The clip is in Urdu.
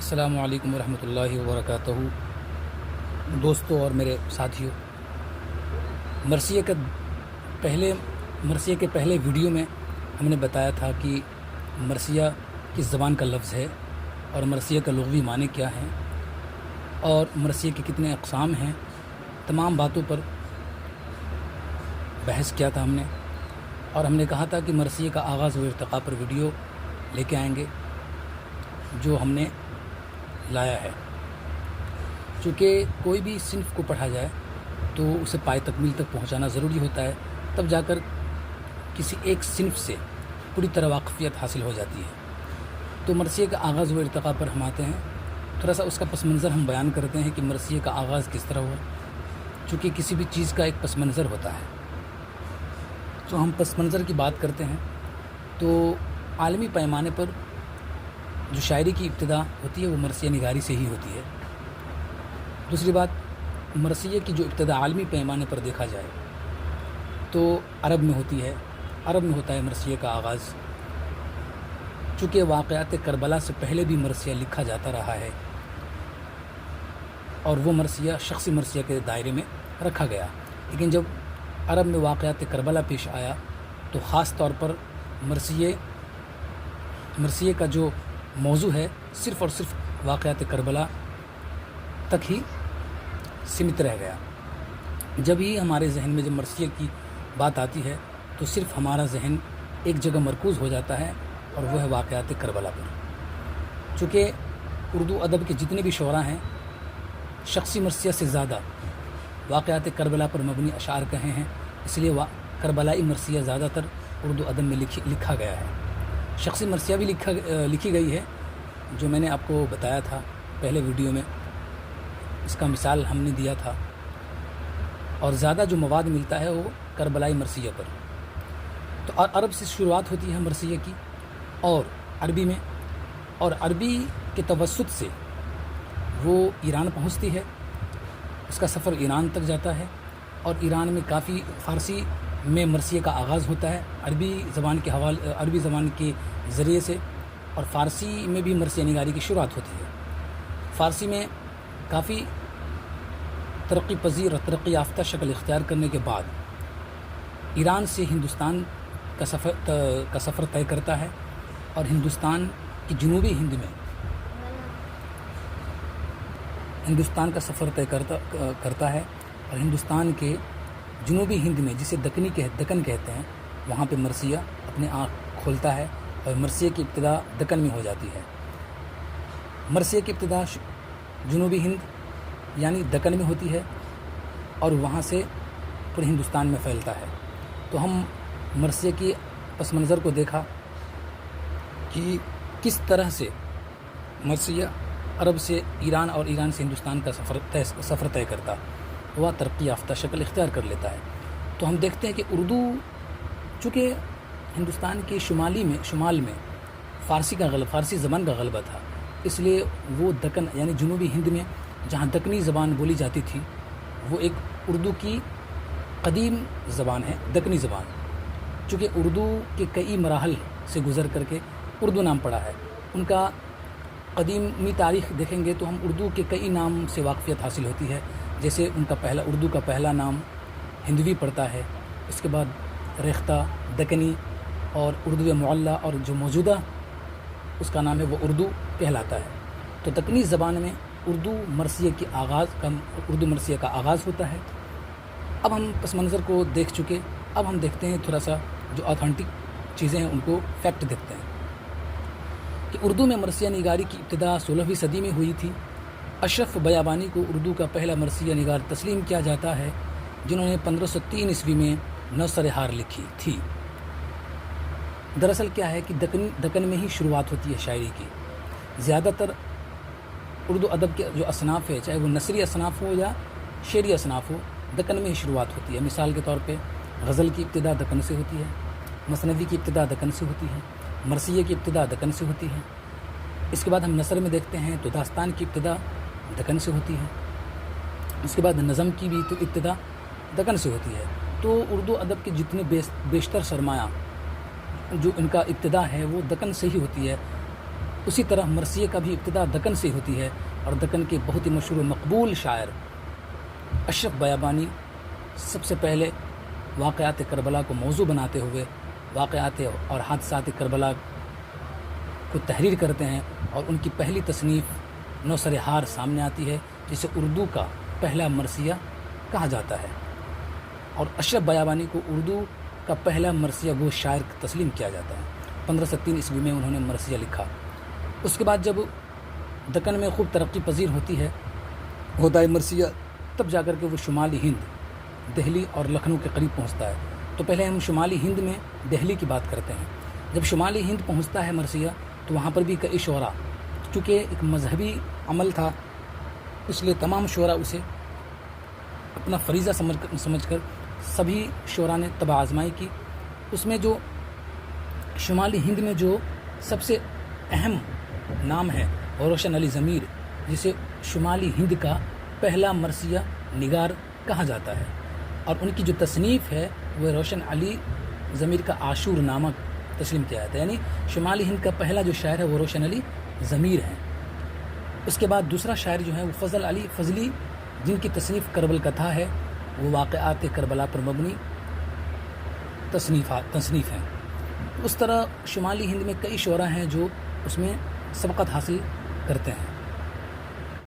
السلام علیکم ورحمۃ اللہ وبرکاتہ۔ دوستوں اور میرے ساتھیوں، مرثیے کے پہلے ویڈیو میں ہم نے بتایا تھا کہ مرثیہ کس زبان کا لفظ ہے اور مرثیہ کا لغوی معنی کیا ہے اور مرثیے کے کتنے اقسام ہیں۔ تمام باتوں پر بحث کیا تھا ہم نے، اور ہم نے کہا تھا کہ مرثیے کا آغاز و ارتقاء پر ویڈیو لے کے آئیں گے جو ہم نے لایا ہے۔ چونکہ کوئی بھی صنف کو پڑھا جائے تو اسے پائے تکمیل تک پہنچانا ضروری ہوتا ہے، تب جا کر کسی ایک صنف سے پوری طرح واقفیت حاصل ہو جاتی ہے۔ تو مرثیے کا آغاز و ارتقاء پر ہم آتے ہیں، تھوڑا سا اس کا پس منظر ہم بیان کرتے ہیں کہ مرثیے کا آغاز کس طرح ہوا۔ چونکہ کسی بھی چیز کا ایک پس منظر ہوتا ہے، تو ہم پس منظر کی بات کرتے ہیں تو عالمی پیمانے پر جو شاعری کی ابتدا ہوتی ہے وہ مرثیہ نگاری سے ہی ہوتی ہے۔ دوسری بات، مرثیے کی جو ابتدا عالمی پیمانے پر دیکھا جائے تو عرب میں ہوتی ہے، عرب میں ہوتا ہے مرثیے کا آغاز۔ چونکہ واقعات کربلا سے پہلے بھی مرثیہ لکھا جاتا رہا ہے اور وہ مرثیہ شخصی مرثیہ کے دائرے میں رکھا گیا، لیکن جب عرب میں واقعات کربلا پیش آیا تو خاص طور پر مرثیے کا جو موضوع ہے صرف اور صرف واقعات کربلا تک ہی سمت رہ گیا۔ جب ہی ہمارے ذہن میں جب مرثیے کی بات آتی ہے تو صرف ہمارا ذہن ایک جگہ مرکوز ہو جاتا ہے، اور وہ ہے واقعات کربلا پر۔ چونکہ اردو ادب کے جتنے بھی شعراء ہیں شخصی مرثیہ سے زیادہ واقعات کربلا پر مبنی اشعار کہے ہیں، اس لیے کربلائی مرثیہ زیادہ تر اردو ادب میں لکھا گیا ہے۔ شخصی مرثیہ بھی لکھی گئی ہے، جو میں نے آپ کو بتایا تھا پہلے ویڈیو میں، اس کا مثال ہم نے دیا تھا۔ اور زیادہ جو مواد ملتا ہے وہ کربلائی مرثیہ پر۔ تو عرب سے شروعات ہوتی ہے مرثیہ کی، اور عربی میں، اور عربی کے توسط سے وہ ایران پہنچتی ہے، اس کا سفر ایران تک جاتا ہے، اور ایران میں کافی فارسی میں مرثیے کا آغاز ہوتا ہے عربی زبان کے ذریعے سے، اور فارسی میں بھی مرثیہ نگاری کی شروعات ہوتی ہے۔ فارسی میں کافی ترقی پذیر اور ترقی یافتہ شکل اختیار کرنے کے بعد ایران سے ہندوستان کا سفر طے کرتا ہے، اور ہندوستان کی جنوبی ہند میں ہندوستان کا سفر طے کرتا ہے، اور ہندوستان کے جنوبی ہند میں جسے دکن کہتے ہیں، وہاں پہ مرثیہ اپنے آنکھ کھولتا ہے، اور مرثیے کی ابتدا دکن میں ہو جاتی ہے۔ مرثیے کی ابتدا جنوبی ہند یعنی دکن میں ہوتی ہے، اور وہاں سے پورے ہندوستان میں پھیلتا ہے۔ تو ہم مرثیے کی پس منظر کو دیکھا کہ کس طرح سے مرثیہ عرب سے ایران اور ایران سے ہندوستان کا سفر طے کرتا ہوا ترقی یافتہ شکل اختیار کر لیتا ہے۔ تو ہم دیکھتے ہیں کہ اردو چونکہ ہندوستان کے شمال میں فارسی زبان کا غلبہ تھا، اس لیے وہ دکن یعنی جنوبی ہند میں جہاں دکنی زبان بولی جاتی تھی، وہ ایک اردو کی قدیم زبان ہے، دکنی زبان۔ چونکہ اردو کے کئی مراحل سے گزر کر کے اردو نام پڑا ہے، ان کا قدیمی تاریخ دیکھیں گے تو ہم اردو کے کئی نام سے واقفیت حاصل ہوتی ہے۔ جیسے اردو کا پہلا نام ہندوی پڑتا ہے، اس کے بعد ریختہ، دکنی اور اردو معلیٰ، اور جو موجودہ اس کا نام ہے وہ اردو کہلاتا ہے۔ تو دکنی زبان میں اردو مرثیے کا آغاز ہوتا ہے۔ اب ہم پس منظر کو دیکھ چکے، اب ہم دیکھتے ہیں تھوڑا سا جو آتھینٹک چیزیں ہیں ان کو فیکٹ دیکھتے ہیں کہ اردو میں مرثیہ نگاری کی ابتدا 16ویں صدی میں ہوئی تھی۔ اشرف بیابانی کو اردو کا پہلا مرثیہ نگار تسلیم کیا جاتا ہے، جنہوں نے 1503 عیسوی میں نوسر ہار لکھی تھی۔ دراصل کیا ہے کہ دکن میں ہی شروعات ہوتی ہے شاعری کی۔ زیادہ تر اردو ادب کے جو اصناف ہے، چاہے وہ نثری اصناف ہو یا شعری اصناف ہو، دکن میں ہی شروعات ہوتی ہے۔ مثال کے طور پہ غزل کی ابتدا دکن سے ہوتی ہے، مثنوی کی ابتدا دکن سے ہوتی ہے، مرثیے کی ابتدا دکن سے ہوتی ہے۔ اس کے بعد ہم نثر میں دیکھتے ہیں تو داستان کی ابتدا دکن سے ہوتی ہے، اس کے بعد نظم کی بھی تو ابتدا دکن سے ہوتی ہے۔ تو اردو ادب کے جتنے بیشتر سرمایہ جو ان کا ابتدا ہے وہ دکن سے ہی ہوتی ہے۔ اسی طرح مرثیے کا بھی ابتدا دکن سے ہوتی ہے، اور دکن کے بہت ہی مشہور و مقبول شاعر اشرف بیابانی سب سے پہلے واقعات کربلا کو موضوع بناتے ہوئے واقعات اور حادثات کربلا کو تحریر کرتے ہیں، اور ان کی پہلی تصنیف نوسر ہار سامنے آتی ہے، جسے اردو کا پہلا مرثیہ کہا جاتا ہے، اور اشرف بیابانی کو اردو کا پہلا مرثیہ گو شاعر تسلیم کیا جاتا ہے۔ 1503 عیسوی میں انہوں نے مرثیہ لکھا۔ اس کے بعد جب دکن میں خوب ترقی پذیر ہوتا ہے مرثیہ، تب جا کر کے وہ شمالی ہند، دہلی اور لکھنؤ کے قریب پہنچتا ہے۔ تو پہلے ہم شمالی ہند میں دہلی کی بات کرتے ہیں۔ جب شمالی ہند پہنچتا ہے مرثیہ، تو وہاں پر بھی کئی شعراء، چونکہ ایک مذہبی عمل تھا، اس لیے تمام شعراء اسے اپنا فریضہ سمجھ کر سبھی شعراء نے طبع آزمائی کی۔ اس میں جو شمالی ہند میں جو سب سے اہم نام ہے وہ روشن علی ضمیر، جسے شمالی ہند کا پہلا مرثیہ نگار کہا جاتا ہے، اور ان کی جو تصنیف ہے وہ روشن علی ضمیر کا عاشور نامہ تسلیم کیا جاتا ہے، یعنی شمالی ہند کا پہلا جو شاعر ہے وہ روشن علی ضمیر ہیں۔ اس کے بعد دوسرا شاعر جو ہے وہ فضل علی فضلی، جن کی تصنیف کربل کتھا ہے، وہ واقعات کربلا پر مبنی تصنیف ہیں۔ اس طرح شمالی ہند میں کئی شعراء ہیں جو اس میں سبقت حاصل کرتے ہیں۔